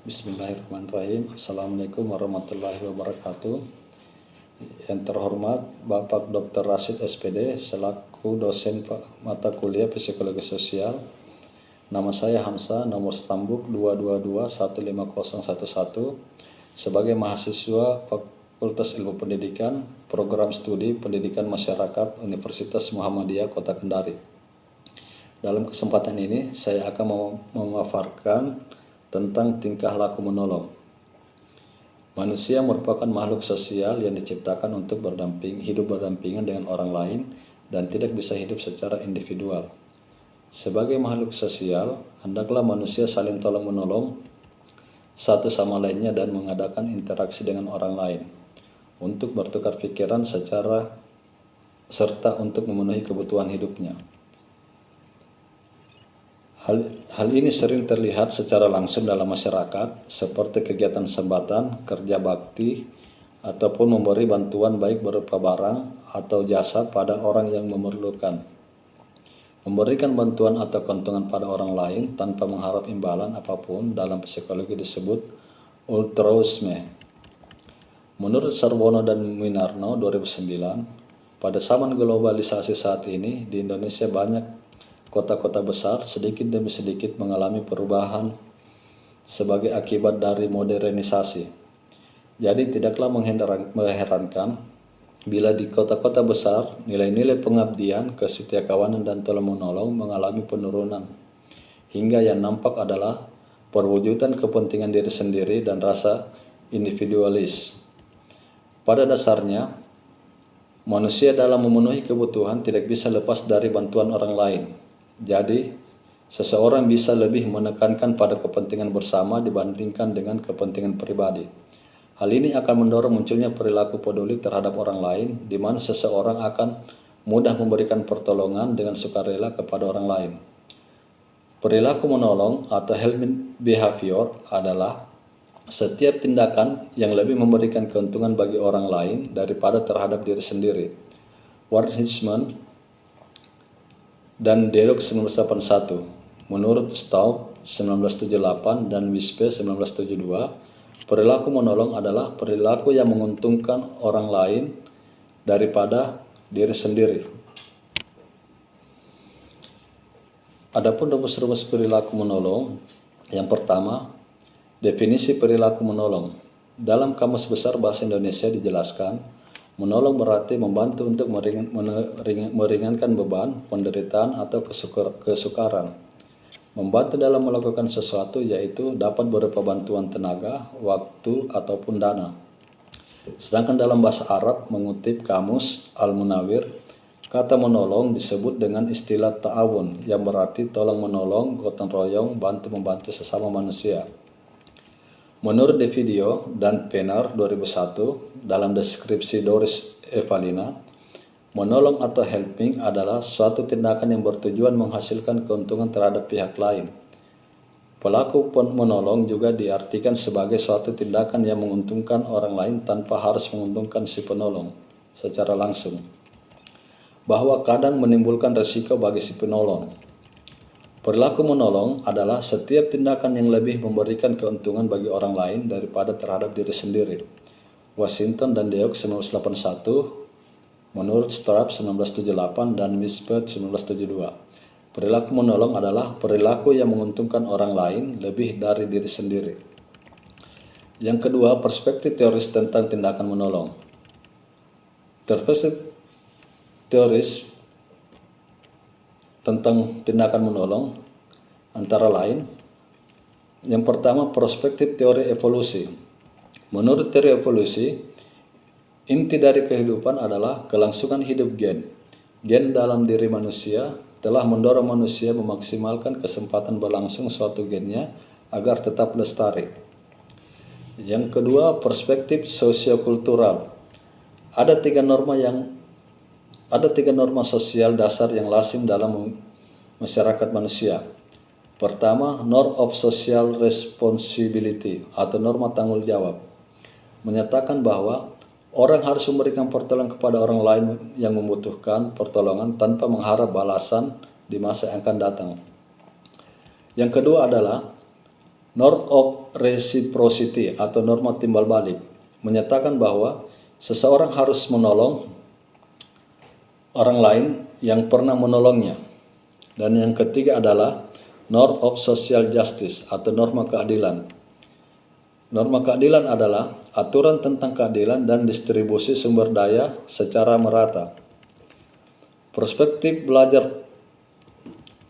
Bismillahirrahmanirrahim. Assalamualaikum warahmatullahi wabarakatuh. Yang terhormat Bapak Dr. Rashid SPD selaku dosen mata kuliah Psikologi Sosial. Nama saya Hamsa, nomor stambuk 222-15011 sebagai mahasiswa Fakultas Ilmu Pendidikan, Program Studi Pendidikan Masyarakat Universitas Muhammadiyah Kota Kendari. Dalam kesempatan ini saya akan memaparkan tentang tingkah laku menolong. Manusia merupakan makhluk sosial yang diciptakan untuk hidup berdampingan dengan orang lain dan tidak bisa hidup secara individual. Sebagai makhluk sosial, hendaklah manusia saling tolong-menolong satu sama lainnya dan mengadakan interaksi dengan orang lain untuk bertukar pikiran serta untuk memenuhi kebutuhan hidupnya. Hal ini sering terlihat secara langsung dalam masyarakat seperti kegiatan sembatan, kerja bakti, ataupun memberi bantuan baik berupa barang atau jasa pada orang yang memerlukan. Memberikan bantuan atau keuntungan pada orang lain tanpa mengharap imbalan apapun dalam psikologi disebut altruisme. Menurut Sarwono dan Winarno 2009, pada zaman globalisasi saat ini di Indonesia banyak kota-kota besar sedikit demi sedikit mengalami perubahan sebagai akibat dari modernisasi. Jadi tidaklah mengherankan bila di kota-kota besar nilai-nilai pengabdian, kesetiakawanan dan tolong-menolong mengalami penurunan. Hingga yang nampak adalah perwujudan kepentingan diri sendiri dan rasa individualis. Pada dasarnya, manusia dalam memenuhi kebutuhan tidak bisa lepas dari bantuan orang lain. Jadi, seseorang bisa lebih menekankan pada kepentingan bersama dibandingkan dengan kepentingan pribadi. Hal ini akan mendorong munculnya perilaku peduli terhadap orang lain, di mana seseorang akan mudah memberikan pertolongan dengan sukarela kepada orang lain. Perilaku menolong atau helping behavior adalah setiap tindakan yang lebih memberikan keuntungan bagi orang lain daripada terhadap diri sendiri. Ward Hitchman dan Derek 1981. Menurut Staub 1978 dan Wispe 1972, perilaku menolong adalah perilaku yang menguntungkan orang lain daripada diri sendiri. Adapun rumus-rumus perilaku menolong, yang pertama, definisi perilaku menolong. Dalam Kamus Besar Bahasa Indonesia dijelaskan, menolong berarti membantu untuk meringankan beban, penderitaan, atau kesukaran. Membantu dalam melakukan sesuatu yaitu dapat berupa bantuan tenaga, waktu, ataupun dana. Sedangkan dalam bahasa Arab mengutip Kamus Al-Munawir, kata menolong disebut dengan istilah ta'awun yang berarti tolong-menolong, gotong royong, bantu-membantu sesama manusia. Menurut Devidio dan Penar 2001, dalam deskripsi Doris Evalina, menolong atau helping adalah suatu tindakan yang bertujuan menghasilkan keuntungan terhadap pihak lain. Pelaku menolong juga diartikan sebagai suatu tindakan yang menguntungkan orang lain tanpa harus menguntungkan si penolong secara langsung, bahwa kadang menimbulkan resiko bagi si penolong. Perilaku menolong adalah setiap tindakan yang lebih memberikan keuntungan bagi orang lain daripada terhadap diri sendiri. Washington dan Deok 1971, menurut Straub 1978 dan Mispert 1972. Perilaku menolong adalah perilaku yang menguntungkan orang lain lebih dari diri sendiri. Yang kedua, perspektif teoris tentang tindakan menolong. Perspektif teoris tentang tindakan menolong antara lain, yang pertama, perspektif teori evolusi. Menurut teori evolusi, inti dari kehidupan adalah kelangsungan hidup gen. Gen dalam diri manusia telah mendorong manusia memaksimalkan kesempatan berlangsung suatu gennya agar tetap lestari. Yang kedua, perspektif sosiokultural. Ada tiga norma sosial dasar yang lazim dalam masyarakat manusia. Pertama, norm of social responsibility atau norma tanggung jawab, menyatakan bahwa orang harus memberikan pertolongan kepada orang lain yang membutuhkan pertolongan tanpa mengharap balasan di masa yang akan datang. Yang kedua adalah Norm of reciprocity atau norma timbal balik menyatakan bahwa seseorang harus menolong orang lain yang pernah menolongnya. Dan yang ketiga adalah norm of social justice atau norma keadilan. Norma keadilan adalah aturan tentang keadilan dan distribusi sumber daya secara merata. Perspektif belajar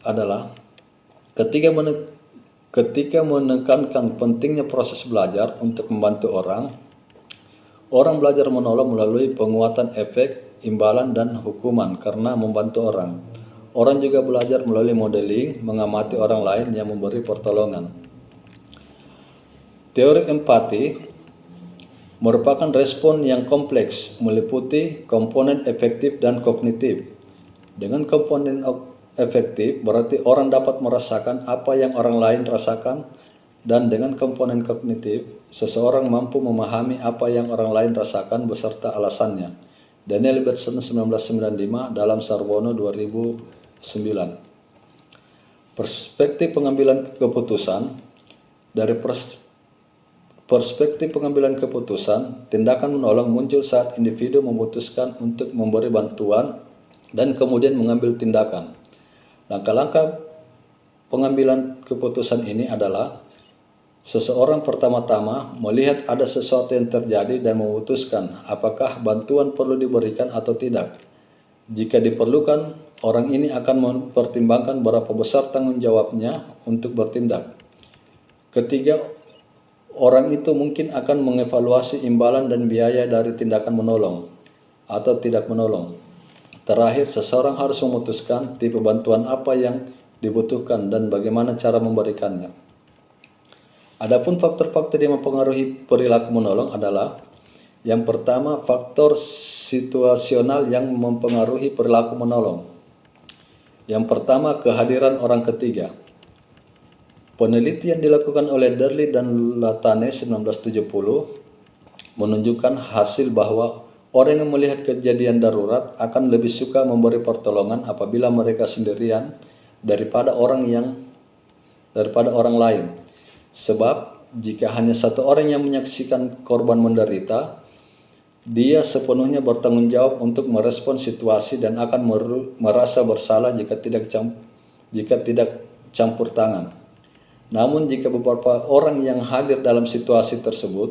adalah ketika menekankan pentingnya proses belajar untuk membantu orang belajar menolong melalui penguatan efek, imbalan, dan hukuman karena membantu orang. Orang juga belajar melalui modeling, mengamati orang lain yang memberi pertolongan. Teori empati merupakan respon yang kompleks, meliputi komponen efektif dan kognitif. Dengan komponen efektif berarti orang dapat merasakan apa yang orang lain rasakan, dan dengan komponen kognitif seseorang mampu memahami apa yang orang lain rasakan beserta alasannya. Daniel Ibbotson 1995 dalam Sarwono 2009. Perspektif pengambilan keputusan. Dari perspektif pengambilan keputusan, tindakan menolong muncul saat individu memutuskan untuk memberi bantuan dan kemudian mengambil tindakan. Langkah-langkah pengambilan keputusan ini adalah seseorang pertama-tama melihat ada sesuatu yang terjadi dan memutuskan apakah bantuan perlu diberikan atau tidak. Jika diperlukan, orang ini akan mempertimbangkan berapa besar tanggung jawabnya untuk bertindak. Ketiga, orang itu mungkin akan mengevaluasi imbalan dan biaya dari tindakan menolong atau tidak menolong. Terakhir, seseorang harus memutuskan tipe bantuan apa yang dibutuhkan dan bagaimana cara memberikannya. Adapun faktor-faktor yang mempengaruhi perilaku menolong adalah yang pertama, faktor situasional yang mempengaruhi perilaku menolong. Yang pertama, kehadiran orang ketiga. Penelitian dilakukan oleh Derli dan Latane 1970 menunjukkan hasil bahwa orang yang melihat kejadian darurat akan lebih suka memberi pertolongan apabila mereka sendirian daripada orang lain. Sebab jika hanya satu orang yang menyaksikan korban menderita, dia sepenuhnya bertanggung jawab untuk merespon situasi dan akan merasa bersalah jika tidak campur tangan. Namun jika beberapa orang yang hadir dalam situasi tersebut,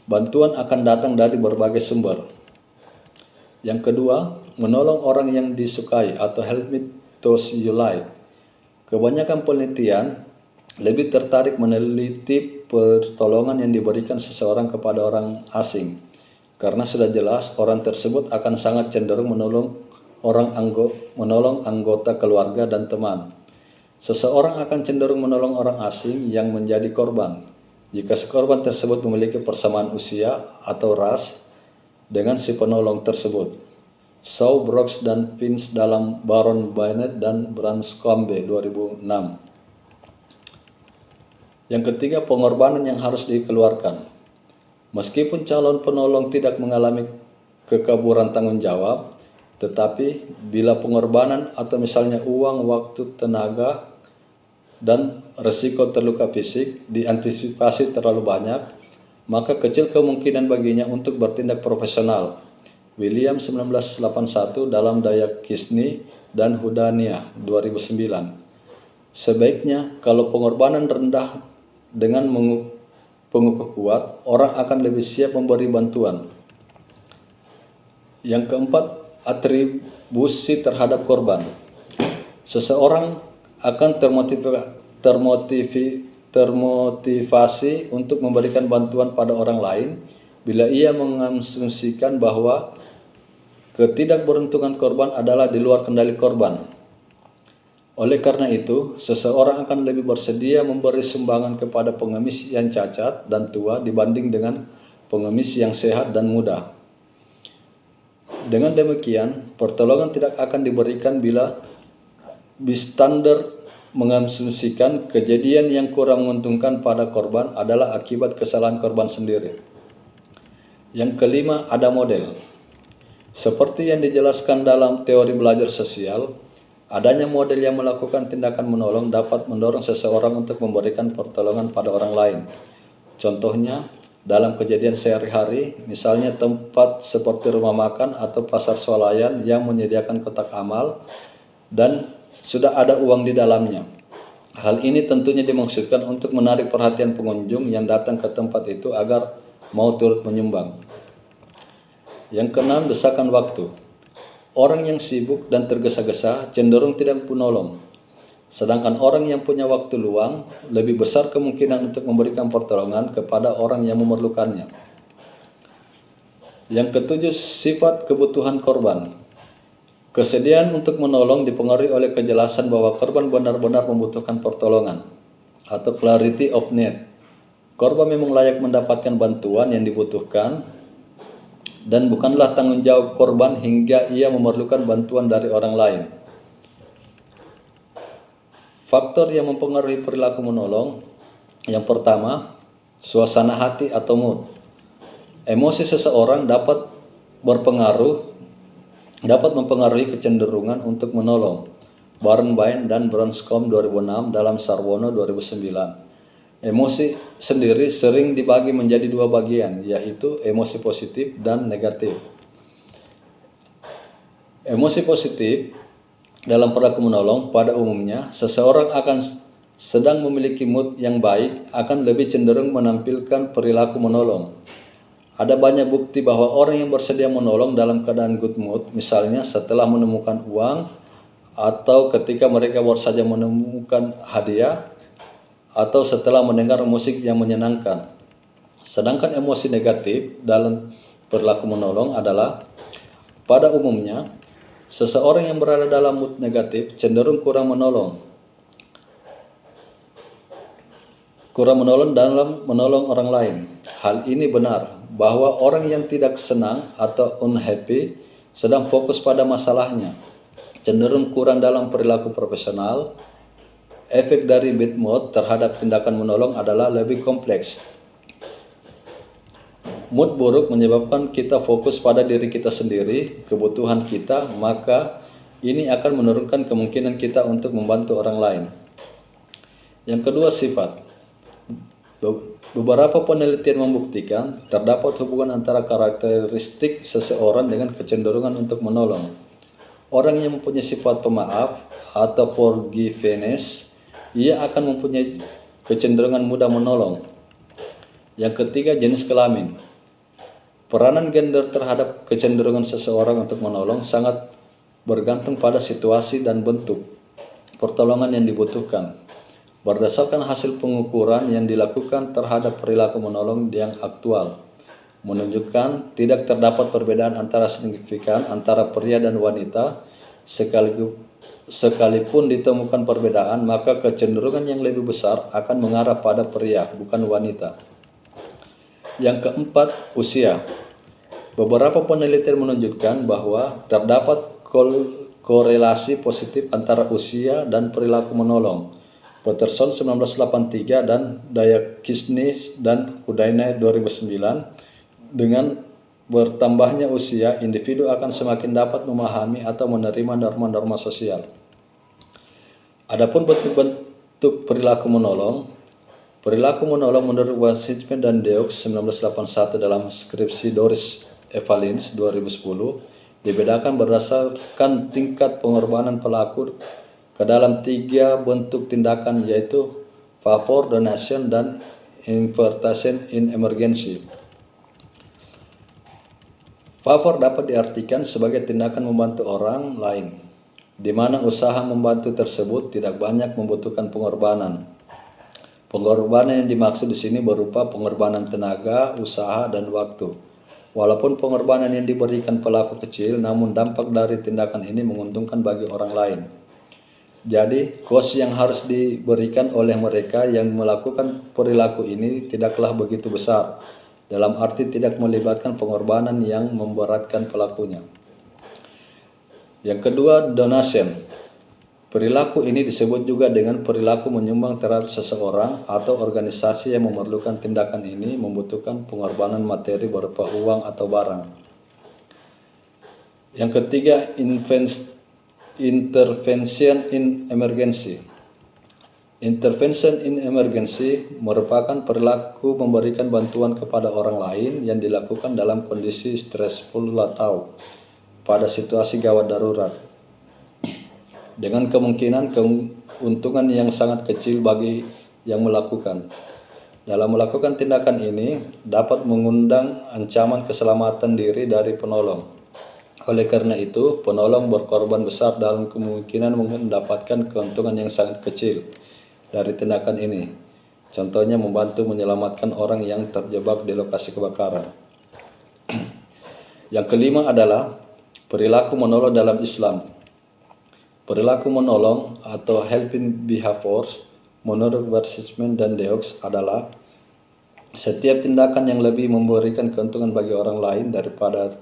bantuan akan datang dari berbagai sumber. Yang kedua, menolong orang yang disukai atau help me those you like. Kebanyakan penelitian lebih tertarik meneliti pertolongan yang diberikan seseorang kepada orang asing, karena sudah jelas orang tersebut akan sangat cenderung menolong anggota keluarga dan teman. Seseorang akan cenderung menolong orang asing yang menjadi korban jika si korban tersebut memiliki persamaan usia atau ras dengan si penolong tersebut. Shaw, Brooks, dan Finch dalam Baron Bynett dan Branscombe 2006. Yang ketiga, pengorbanan yang harus dikeluarkan. Meskipun calon penolong tidak mengalami kekaburan tanggung jawab, tetapi bila pengorbanan atau misalnya uang, waktu, tenaga, dan risiko terluka fisik diantisipasi terlalu banyak, maka kecil kemungkinan baginya untuk bertindak profesional. William 1981 dalam Dayakisni dan Hudania 2009. Sebaiknya kalau pengorbanan rendah dengan pengukuh kuat, orang akan lebih siap memberi bantuan. Yang keempat, atribusi terhadap korban. Seseorang akan termotivasi untuk memberikan bantuan pada orang lain bila ia mengasumsikan bahwa ketidakberuntungan korban adalah di luar kendali korban. Oleh karena itu, seseorang akan lebih bersedia memberi sumbangan kepada pengemis yang cacat dan tua dibanding dengan pengemis yang sehat dan muda. Dengan demikian, pertolongan tidak akan diberikan bila bystander mengasumsikan kejadian yang kurang menguntungkan pada korban adalah akibat kesalahan korban sendiri. Yang kelima, ada model. Seperti yang dijelaskan dalam teori belajar sosial, Adanya model yang melakukan tindakan menolong dapat mendorong seseorang untuk memberikan pertolongan pada orang lain. Contohnya, dalam kejadian sehari-hari, misalnya tempat seperti rumah makan atau pasar swalayan yang menyediakan kotak amal dan sudah ada uang di dalamnya. Hal ini tentunya dimaksudkan untuk menarik perhatian pengunjung yang datang ke tempat itu agar mau turut menyumbang. Yang keenam, desakan waktu. Orang yang sibuk dan tergesa-gesa cenderung tidak menolong. Sedangkan orang yang punya waktu luang lebih besar kemungkinan untuk memberikan pertolongan kepada orang yang memerlukannya. Yang ketujuh, sifat kebutuhan korban. Kesediaan untuk menolong dipengaruhi oleh kejelasan bahwa korban benar-benar membutuhkan pertolongan atau clarity of need. Korban memang layak mendapatkan bantuan yang dibutuhkan dan bukanlah tanggung jawab korban hingga ia memerlukan bantuan dari orang lain. Faktor yang mempengaruhi perilaku menolong. Yang pertama, suasana hati atau mood. Emosi seseorang dapat mempengaruhi kecenderungan untuk menolong. Barenbain dan Branscombe 2006 dalam Sarwono 2009. Emosi sendiri sering dibagi menjadi dua bagian, yaitu emosi positif dan negatif. Emosi positif dalam perilaku menolong pada umumnya, seseorang akan sedang memiliki mood yang baik akan lebih cenderung menampilkan perilaku menolong. Ada banyak bukti bahwa orang yang bersedia menolong dalam keadaan good mood, misalnya setelah menemukan uang, atau ketika mereka baru saja menemukan hadiah, atau setelah mendengar musik yang menyenangkan. Sedangkan emosi negatif dalam perilaku menolong adalah, pada umumnya, seseorang yang berada dalam mood negatif cenderung kurang menolong dalam menolong orang lain. Hal ini benar bahwa orang yang tidak senang atau unhappy sedang fokus pada masalahnya, cenderung kurang dalam perilaku profesional. Efek dari bad mood terhadap tindakan menolong adalah lebih kompleks. Mood buruk menyebabkan kita fokus pada diri kita sendiri, kebutuhan kita, maka ini akan menurunkan kemungkinan kita untuk membantu orang lain. Yang kedua, sifat. Beberapa penelitian membuktikan terdapat hubungan antara karakteristik seseorang dengan kecenderungan untuk menolong. Orang yang mempunyai sifat pemaaf atau forgiveness, ia akan mempunyai kecenderungan mudah menolong. Yang ketiga, jenis kelamin. Peranan gender terhadap kecenderungan seseorang untuk menolong sangat bergantung pada situasi dan bentuk pertolongan yang dibutuhkan. Berdasarkan hasil pengukuran yang dilakukan terhadap perilaku menolong yang aktual, menunjukkan tidak terdapat perbedaan antara signifikan antara pria dan wanita. Sekalipun ditemukan perbedaan, maka kecenderungan yang lebih besar akan mengarah pada pria, bukan wanita. Yang keempat, usia. Beberapa penelitian menunjukkan bahwa terdapat korelasi positif antara usia dan perilaku menolong. Peterson 1983 dan Dayakisny dan Hudaineh 2009. Dengan bertambahnya usia, individu akan semakin dapat memahami atau menerima norma-norma sosial. Adapun bentuk-bentuk perilaku menolong menurut Washington dan Deux 1981 dalam skripsi Doris Evalins 2010 dibedakan berdasarkan tingkat pengorbanan pelaku ke dalam 3 bentuk tindakan, yaitu favor, donation, dan invitation in emergency. Favor dapat diartikan sebagai tindakan membantu orang lain, di mana usaha membantu tersebut tidak banyak membutuhkan pengorbanan. Pengorbanan yang dimaksud di sini berupa pengorbanan tenaga, usaha, dan waktu. Walaupun pengorbanan yang diberikan pelaku kecil, namun dampak dari tindakan ini menguntungkan bagi orang lain. Jadi, kos yang harus diberikan oleh mereka yang melakukan perilaku ini tidaklah begitu besar, dalam arti tidak melibatkan pengorbanan yang memberatkan pelakunya. Yang kedua, donation. Perilaku ini disebut juga dengan perilaku menyumbang terhadap seseorang atau organisasi yang memerlukan tindakan ini membutuhkan pengorbanan materi berupa uang atau barang. Yang ketiga, Intervention in emergency. Intervention in emergency merupakan perilaku memberikan bantuan kepada orang lain yang dilakukan dalam kondisi stressful atau pada situasi gawat darurat, dengan kemungkinan keuntungan yang sangat kecil bagi yang melakukan. Dalam melakukan tindakan ini dapat mengundang ancaman keselamatan diri dari penolong. Oleh karena itu, penolong berkorban besar dalam kemungkinan mendapatkan keuntungan yang sangat kecil dari tindakan ini. Contohnya membantu menyelamatkan orang yang terjebak di lokasi kebakaran. Yang kelima adalah perilaku menolong dalam Islam. Perilaku menolong atau helping behaviors menurut Warscisman dan Deux adalah setiap tindakan yang lebih memberikan keuntungan bagi orang lain daripada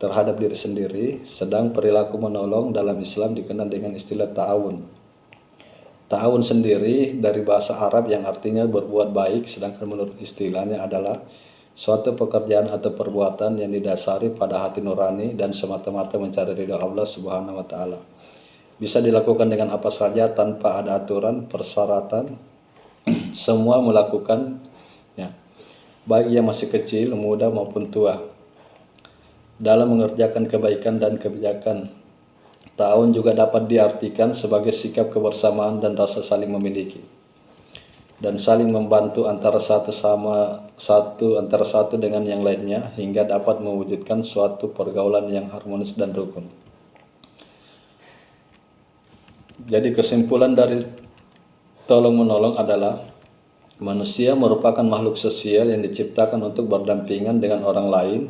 terhadap diri sendiri. Sedang perilaku menolong dalam Islam dikenal dengan istilah ta'awun. Ta'awun sendiri dari bahasa Arab yang artinya berbuat baik, sedangkan menurut istilahnya adalah suatu pekerjaan atau perbuatan yang didasari pada hati nurani dan semata-mata mencari ridha Allah Subhanahu wa taala. Bisa dilakukan dengan apa saja tanpa ada aturan, persyaratan. Semua melakukannya, baik yang masih kecil, muda maupun tua, dalam mengerjakan kebaikan dan kebijakan. Ta'awun juga dapat diartikan sebagai sikap kebersamaan dan rasa saling memiliki dan saling membantu antara satu dengan yang lainnya hingga dapat mewujudkan suatu pergaulan yang harmonis dan rukun. Jadi kesimpulan dari tolong menolong adalah manusia merupakan makhluk sosial yang diciptakan untuk berdampingan dengan orang lain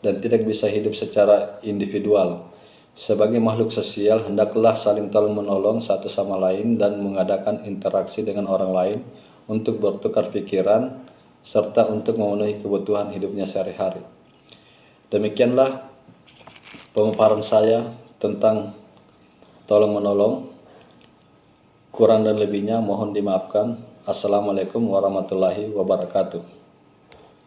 dan tidak bisa hidup secara individual. Sebagai makhluk sosial, hendaklah saling tolong menolong satu sama lain dan mengadakan interaksi dengan orang lain untuk bertukar pikiran serta untuk memenuhi kebutuhan hidupnya sehari-hari. Demikianlah pemaparan saya tentang tolong menolong. Kurang dan lebihnya mohon dimaafkan. Assalamualaikum warahmatullahi wabarakatuh.